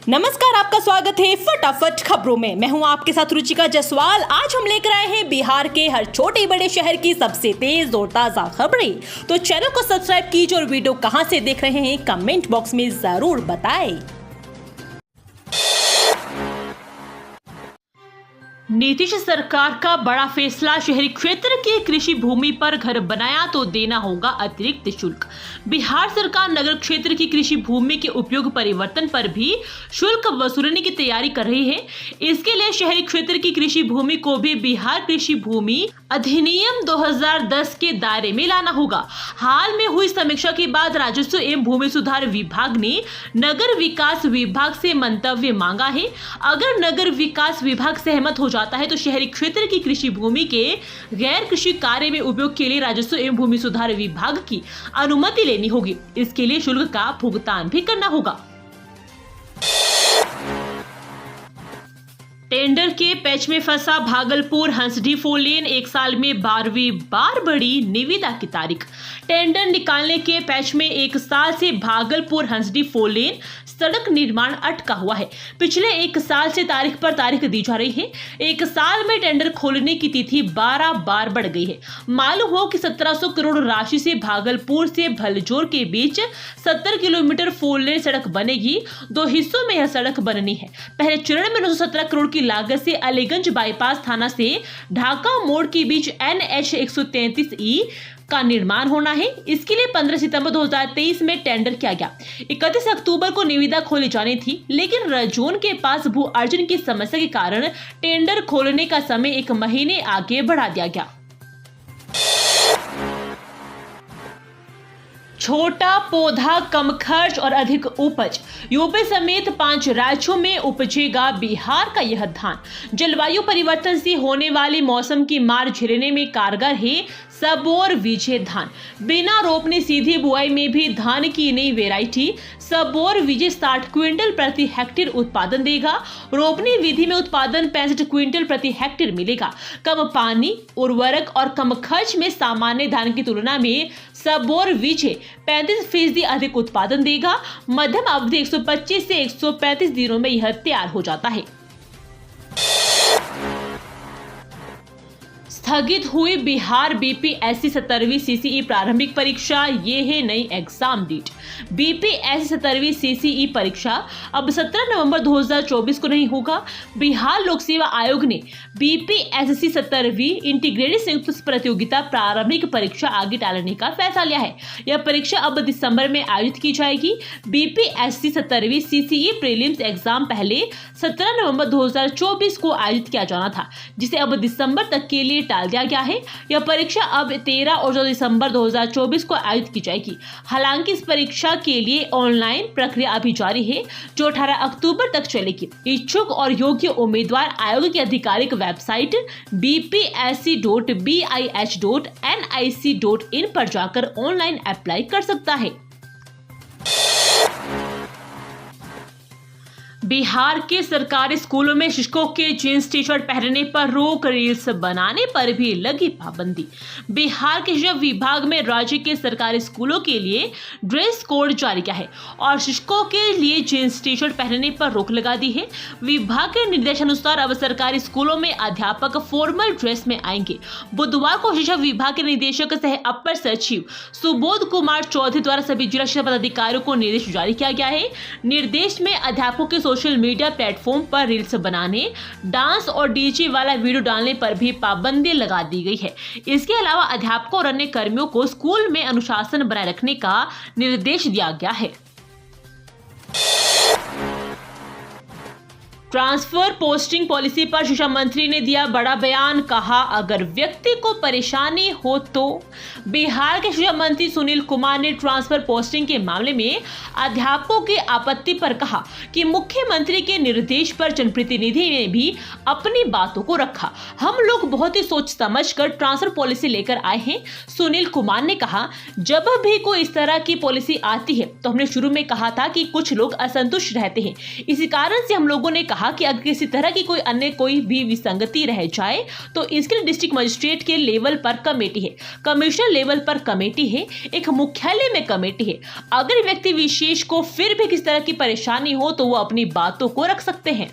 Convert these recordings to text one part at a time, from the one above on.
नमस्कार, आपका स्वागत है फटाफट खबरों में। मैं हूं आपके साथ रुचिका जायसवाल। आज हम लेकर आए हैं बिहार के हर छोटे बड़े शहर की सबसे तेज और ताजा खबरें। तो चैनल को सब्सक्राइब कीजिए और वीडियो कहां से देख रहे हैं कमेंट बॉक्स में जरूर बताएं। नीतीश सरकार का बड़ा फैसला, शहरी क्षेत्र की कृषि भूमि पर घर बनाया तो देना होगा अतिरिक्त शुल्क। बिहार सरकार नगर क्षेत्र की कृषि भूमि के उपयोग परिवर्तन पर भी शुल्क वसूलने की तैयारी कर रही है। इसके लिए शहरी क्षेत्र की कृषि भूमि को भी बिहार कृषि भूमि अधिनियम 2010 के दायरे में लाना होगा। हाल में हुई समीक्षा के बाद राजस्व एवं भूमि सुधार विभाग ने नगर विकास विभाग से मंतव्य मांगा है। अगर नगर विकास विभाग सहमत हो जाता है तो शहरी क्षेत्र की कृषि भूमि के गैर कृषि कार्य में उपयोग के लिए राजस्व एवं भूमि सुधार विभाग की अनुमति लेनी होगी। इसके लिए शुल्क का भुगतान भी करना होगा। टेंडर के पैच में फंसा भागलपुर हंसडी 4 लेन, एक साल में 12वीं बार बढ़ी निविदा की तारीख। टेंडर निकालने के पैच में एक साल से भागलपुर हंसडी 4 लेन सड़क निर्माण अटका हुआ है। पिछले एक साल से तारीख पर तारीख दी जा रही है। एक साल में टेंडर खोलने की तिथि 12 बार बढ़ गई है। मालूम हो कि 1700 करोड़ राशि से भागलपुर से भलजोर के बीच 70 किलोमीटर 4 लेन सड़क बनेगी। 2 हिस्सों में यह सड़क बननी है। पहले चरण में 917 करोड़ की लागत से अलीगंज बाईपास थाना से ढाका मोड़ के बीच NH 133E का निर्माण होना है। इसके लिए 15 सितंबर 2023 में टेंडर किया गया। 31 अक्टूबर को निविदा खोली जानी थी, लेकिन रजोन के पास भू अर्जन की समस्या के कारण टेंडर खोलने का समय 1 महीने आगे बढ़ा दिया गया। छोटा पौधा, कम खर्च और अधिक उपज, यूपी समेत 5 राज्यों में उपजेगा बिहार का यह धान। जलवायु परिवर्तन से होने वाली मौसम की मार झेलने में कारगर है सबोर विजय धान। बिना रोपने सीधी बुआई में भी धान की नई वेराइटी सबोर विजय 60 क्विंटल प्रति हेक्टेयर उत्पादन देगा। रोपनी विधि में उत्पादन 65 क्विंटल प्रति हेक्टेयर मिलेगा। कम पानी, उर्वरक और कम खर्च में सामान्य धान की तुलना में सबोर विजय 35% अधिक उत्पादन देगा। मध्यम अवधि 125 से 135 दिनों में यह तैयार हो जाता है। स्थगित हुई बिहार BPSC 17वीं CCE प्रारंभिक परीक्षा, ये है नई एग्जाम डेट। BPSC 17वीं CCE परीक्षा अब 17 नवंबर 2024 को नहीं होगा। बिहार लोक सेवा आयोग ने BPSC 17वीं इंटीग्रेटेड संयुक्त प्रतियोगिता प्रारंभिक परीक्षा आगे टालने का फैसला लिया है। यह परीक्षा अब दिसंबर में आयोजित की जाएगी। BPSC 17वीं CCE प्रीलिम्स एग्जाम पहले 17 नवंबर 2024 को आयोजित किया जाना था, जिसे अब दिसंबर तक के लिए टाल दिया गया है। यह परीक्षा अब 13 और 14 दिसंबर 2024 को आयोजित की जाएगी। हालांकि इस परीक्षा के लिए ऑनलाइन प्रक्रिया अभी जारी है, जो 18 अक्टूबर तक चलेगी। इच्छुक और योग्य उम्मीदवार आयोग की आधिकारिक वेबसाइट bpsc.bih.nic.in पर जाकर ऑनलाइन अप्लाई कर सकता है। बिहार के सरकारी स्कूलों में शिक्षकों के जींस टी-शर्ट पहनने पर रोक, रील्स बनाने पर भी लगी पाबंदी। बिहार के शिक्षा विभाग में राज्य के सरकारी स्कूलों के लिए ड्रेस कोड जारी किया है और शिक्षकों के लिए जींस टी-शर्ट पहनने पर रोक लगा दी है। विभाग के निर्देशानुसार अब सरकारी स्कूलों में अध्यापक फॉर्मल ड्रेस में आएंगे। बुधवार को शिक्षा विभाग के निदेशक सह अपर सचिव सुबोध कुमार चौधरी द्वारा सभी जिला शिक्षा पदाधिकारियों को निर्देश जारी किया गया है। निर्देश में अध्यापकों के सोशल मीडिया प्लेटफॉर्म पर रील्स बनाने, डांस और डीजे वाला वीडियो डालने पर भी पाबंदी लगा दी गई है। इसके अलावा अध्यापकों और अन्य कर्मियों को स्कूल में अनुशासन बनाए रखने का निर्देश दिया गया है। ट्रांसफर पोस्टिंग पॉलिसी पर शिक्षा मंत्री ने दिया बड़ा बयान। कहा, अगर व्यक्ति को परेशानी हो तो। बिहार के शिक्षा मंत्री सुनील कुमार ने ट्रांसफर पोस्टिंग के मामले में अध्यापकों की आपत्ति पर कहा कि मुख्यमंत्री के निर्देश पर जनप्रतिनिधि ने भी अपनी बातों को रखा। हम लोग बहुत ही सोच समझ कर ट्रांसफर पॉलिसी लेकर आए हैं। सुनील कुमार ने कहा, जब भी कोई इस तरह की पॉलिसी आती है तो हमने शुरू में कहा था कि कुछ लोग असंतुष्ट रहते हैं। इसी कारण से हम लोगों ने कहा कहा कि अगर किसी तरह की कोई भी विसंगति रह जाए तो इसके लिए डिस्ट्रिक्ट मजिस्ट्रेट के लेवल पर कमेटी है, कमिश्नर लेवल पर कमेटी है, एक मुख्यालय में कमेटी है। अगर व्यक्ति विशेष को फिर भी किसी तरह की परेशानी हो तो वो अपनी बातों को रख सकते हैं।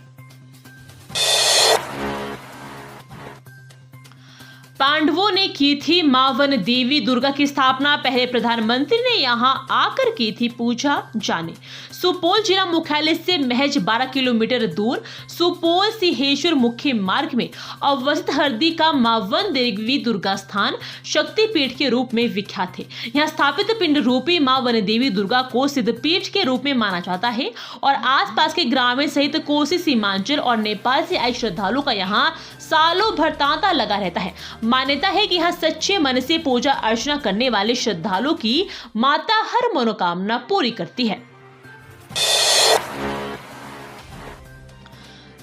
पांडवों ने की थी मां वन देवी दुर्गा की स्थापना, पहले प्रधानमंत्री ने यहां आकर की थी पूजा। जाने सुपौल जिला मुख्यालय से महज 12 किलोमीटर दूर सुपौल सिंहेश्वर मुख्य मार्ग में अवस्थित हरदी का मां वन देवी दुर्गा स्थान शक्तिपीठ के रूप में विख्यात है। यहाँ स्थापित पिंड रूपी मां वन देवी दुर्गा को सिद्धपीठ के रूप में माना जाता है और आसपास के ग्रामीण सहित कोसी, सीमांचल और नेपाल से आए श्रद्धालुओं का यहाँ सालों भर तांता लगा रहता है। मान्यता है कि यहाँ सच्चे मन से पूजा अर्चना करने वाले श्रद्धालुओं की माता हर मनोकामना पूरी करती है।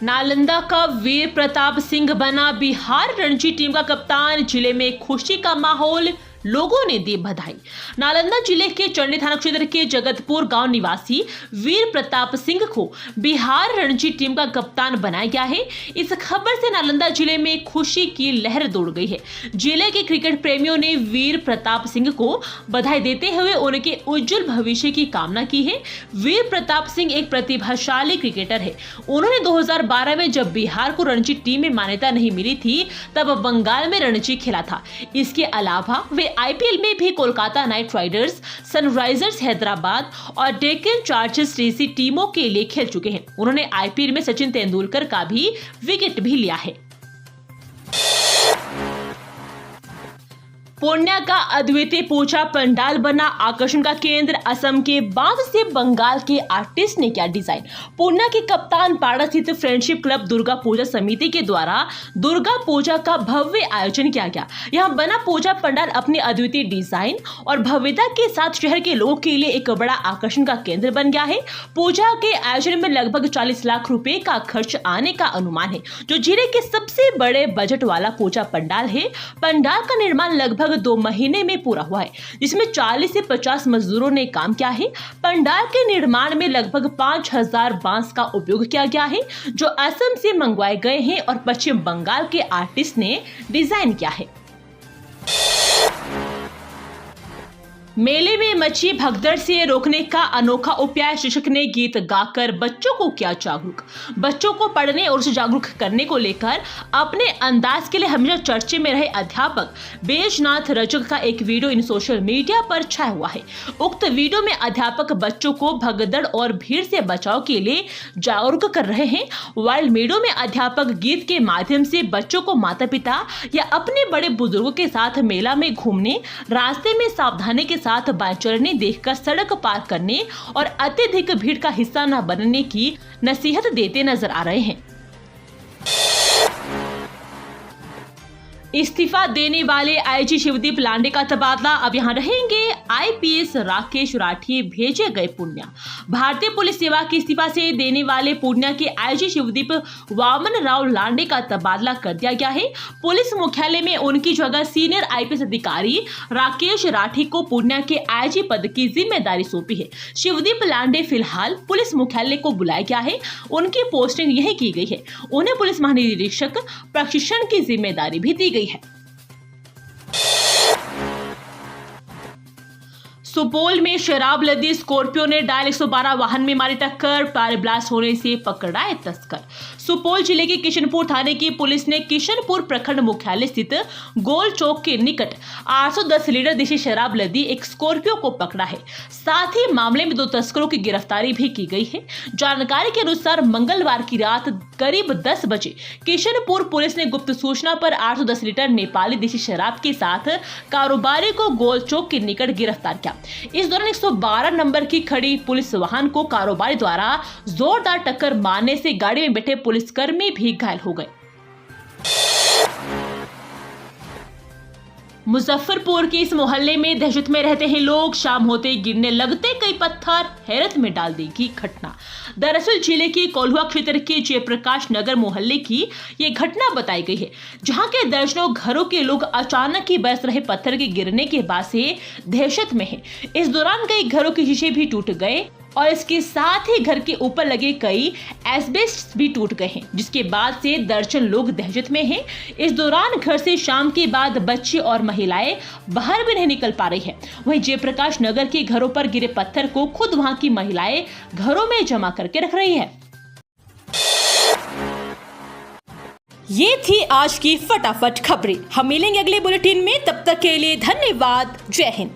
नालंदा का वीर प्रताप सिंह बना बिहार रणजी टीम का कप्तान, जिले में खुशी का माहौल, लोगों ने दी बधाई। नालंदा जिले के चंडी थाना क्षेत्र के जगतपुर गांव निवासी वीर प्रताप सिंह को बिहार रणजी टीम का कप्तान बनाया गया है। इस खबर से नालंदा जिले में खुशी की लहर दौड़ गई है। जिले के क्रिकेट प्रेमियों ने वीर प्रताप सिंह को बधाई देते हुए उनके उज्जवल भविष्य की कामना की है। वीर प्रताप सिंह एक प्रतिभाशाली क्रिकेटर है। उन्होंने 2012 में जब बिहार को रणजी टीम में मान्यता नहीं मिली थी तब बंगाल में रणजी खेला था। इसके अलावा वे आईपीएल में भी Kolkata night Riders, Sunrisers Hyderabad और डेक्कन चार्जर्स जैसी टीमों के लिए खेल चुके हैं। उन्होंने आईपीएल में सचिन तेंदुलकर का भी विकेट भी लिया है। पूर्णिया का अद्वितीय पूजा पंडाल बना आकर्षण का केंद्र। असम के बांध से बंगाल के आर्टिस्ट ने किया डिजाइन। पूर्णिया के कप्तान पाड़ा स्थित फ्रेंडशिप क्लब दुर्गा पूजा समिति के द्वारा दुर्गा पूजा का भव्य आयोजन किया गया। यहां बना पूजा पंडाल अपनी अद्वितीय डिजाइन और भव्यता के साथ शहर के लोगों के लिए एक बड़ा आकर्षण का केंद्र बन गया है। पूजा के आयोजन में लगभग 40 लाख रुपए का खर्च आने का अनुमान है, जो जिले के सबसे बड़े बजट वाला पूजा पंडाल है। पंडाल का निर्माण लगभग 2 महीने में पूरा हुआ है, जिसमें 40 से 50 मजदूरों ने काम किया है। पंडाल के निर्माण में लगभग 5000 बांस का उपयोग किया गया है, जो असम से मंगवाए गए हैं और पश्चिम बंगाल के आर्टिस्ट ने डिजाइन किया है। मेले में मची भगदड़ से रोकने का अनोखा उपाय, शिक्षक ने गीत गाकर बच्चों को किया जागरूक। बच्चों को पढ़ने और उसे जागरूक करने को लेकर अपने अंदाज के लिए हमेशा चर्चे में रहे अध्यापक बैजनाथ रजक का एक वीडियो इन सोशल मीडिया पर छाया हुआ है। उक्त वीडियो में अध्यापक बच्चों को भगदड़ और भीड़ से बचाव के लिए जागरूक कर रहे हैं। वायरल वीडियो में अध्यापक गीत के माध्यम से बच्चों को माता पिता या अपने बड़े बुजुर्गों के साथ मेला में घूमने, रास्ते में सावधानी के साथ बाइक चलाने, देखकर सड़क पार करने और अत्यधिक भीड़ का हिस्सा न बनने की नसीहत देते नजर आ रहे हैं। इस्तीफा देने वाले आईजी शिवदीप लांडे का तबादला, अब यहां रहेंगे आईपीएस राकेश राठी, भेजे गए पूर्णिया। भारतीय पुलिस सेवा की इस्तीफा से देने वाले पूर्णिया के आईजी शिवदीप वामन राव लांडे का तबादला कर दिया गया है। पुलिस मुख्यालय में उनकी जगह सीनियर आईपीएस अधिकारी राकेश राठी को पूर्णिया के आईजी पद की जिम्मेदारी सौंपी है। शिवदीप लांडे फिलहाल पुलिस मुख्यालय को बुलाया गया है, उनकी पोस्टिंग यही की गई है। उन्हें पुलिस महानिरीक्षक प्रशिक्षण की जिम्मेदारी भी दी गई है। सुपौल में शराब लदी स्कॉर्पियो ने डायल 112 वाहन में मारी टक्कर, टायर ब्लास्ट होने से पकड़ाए तस्कर। सुपौल जिले के किशनपुर थाने की पुलिस ने किशनपुर प्रखंड मुख्यालय स्थित गोल चौक के निकट 810 लीटर देशी शराब लदी एक स्कॉर्पियो को पकड़ा है। साथ ही मामले में 2 तस्करों की गिरफ्तारी भी की गई है। जानकारी के अनुसार मंगलवार की रात करीब 10 बजे किशनपुर पुलिस ने गुप्त सूचना पर 810 लीटर नेपाली देशी शराब के साथ कारोबारी को गोल चौक के निकट गिरफ्तार किया। इस दौरान 112 नंबर की खड़ी पुलिस वाहन को कारोबारी द्वारा जोरदार टक्कर मारने से गाड़ी में बैठे पुलिसकर्मी भी घायल हो गए। मुजफ्फरपुर के इस मोहल्ले में दहशत में रहते हैं लोग। शाम होते गिरने लगते कई पत्थर, हैरत में डाल देगी घटना। दरअसल जिले के कोल्हुआ क्षेत्र के जयप्रकाश नगर मोहल्ले की ये घटना बताई गई है, जहां के दर्जनों घरों के लोग अचानक ही बरस रहे पत्थर के गिरने के बाद से दहशत में है। इस दौरान कई घरों के शीशे भी टूट गए और इसके साथ ही घर के ऊपर लगे कई एस्बेस्टस भी टूट गए हैं, जिसके बाद से दर्जन लोग दहशत में हैं। इस दौरान घर से शाम के बाद बच्चे और महिलाएं बाहर भी नहीं निकल पा रही है। वहीं जयप्रकाश नगर के घरों पर गिरे पत्थर को खुद वहां की महिलाएं घरों में जमा करके रख रही है। ये थी आज की फटाफट खबरें। हम मिलेंगे अगले बुलेटिन में, तब तक के लिए धन्यवाद। जय हिंद।